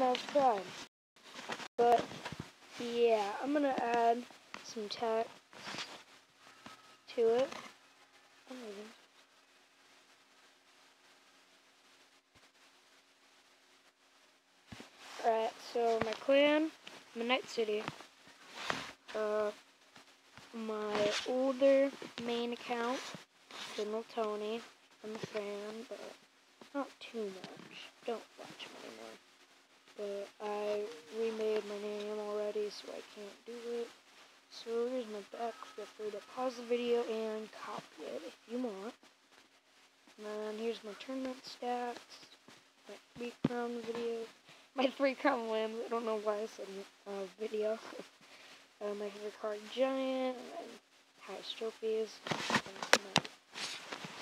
outside. But yeah, I'm gonna add some text to it. Alright, so my clan, I'm in Night City. My older main account, General Tony. I'm a fan, but not too much. Don't watch him anymore. But I remade my name already, so I can't do it. So here's my back. Feel free to pause the video and copy it if you want. And then here's my tournament stats, my 3 crown video, my 3 crown wins. I don't know why I said video. My favorite card, Giant, and then highest trophies.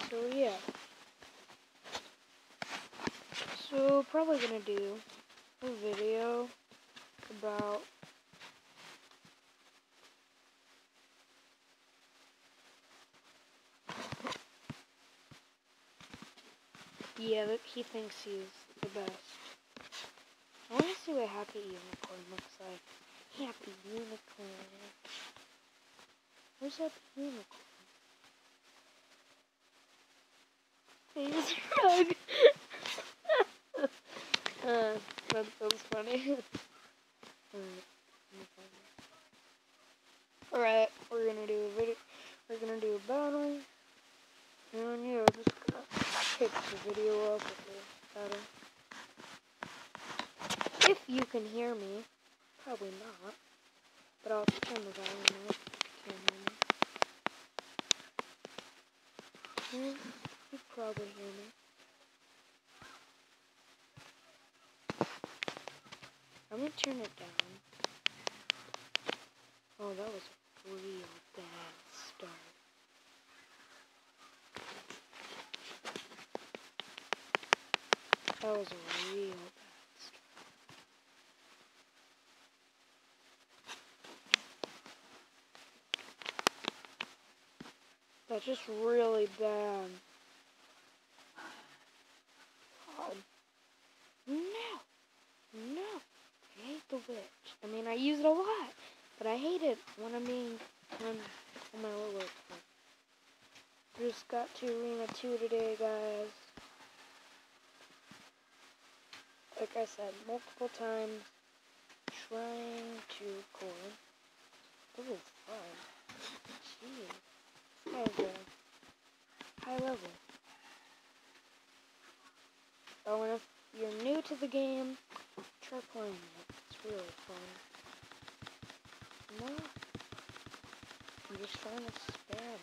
So yeah. So probably gonna do a video about that he thinks he's the best. I want to see what Happy Unicorn looks like. Happy Unicorn. Where's Happy Unicorn? Face rug. That was funny. Alright, we're gonna do a video. We're gonna do a battle. And yeah, we're just gonna pick the video up with the battle. If you can hear me, probably not. But I'll turn the volume up if you can hear me. You probably hear me. I'm gonna turn it down. Oh, that was a real bad start. That was a real bad start. That's just really bad. God. No. I hate the witch. I mean, I use it a lot, but I hate it when I'm on my little account. Just got to Arena 2 today, guys. Like I said, multiple times, trying to core. This is fun. Jeez. This guy's a high level. Oh, and if you're new to the game, try playing it. It's really fun. No. I'm just trying to spam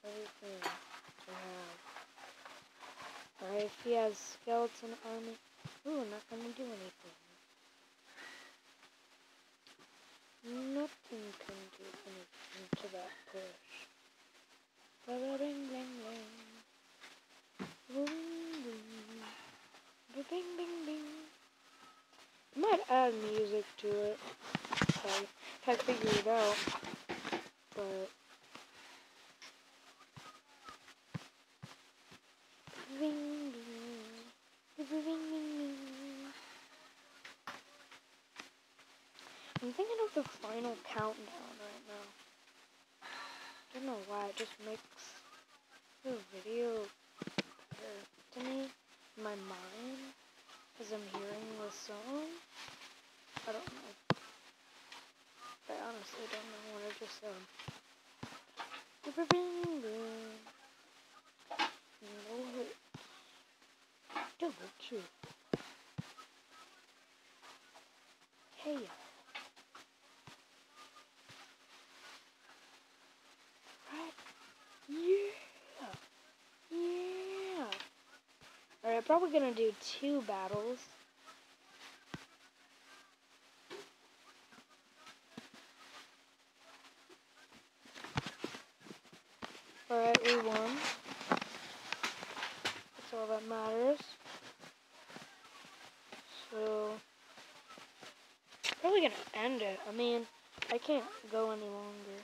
everything I have. Alright, if he has skeleton army. Ooh, I'm not gonna do anything. Nothing can do anything to that push. Ba-da-ding, ding, ding. Boom, boom. Ba-bing, bing, bing. I might add music to it. If I figure it out. But bing, bing. Bing, bing, bing. I'm thinking of the final countdown right now. I don't know why, it just makes the video better to me in my mind as I'm hearing the song. I don't know. I honestly don't know what I just said. No hit. Double kill. Hey. Right? Yeah. Alright, I'm probably gonna do 2 battles. Alright, we won. That's all that matters. So, probably gonna end it. I mean, I can't go any longer.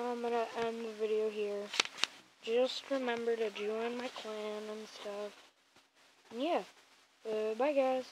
I'm gonna end the video here. Just remember to join my clan and stuff. And yeah, bye guys.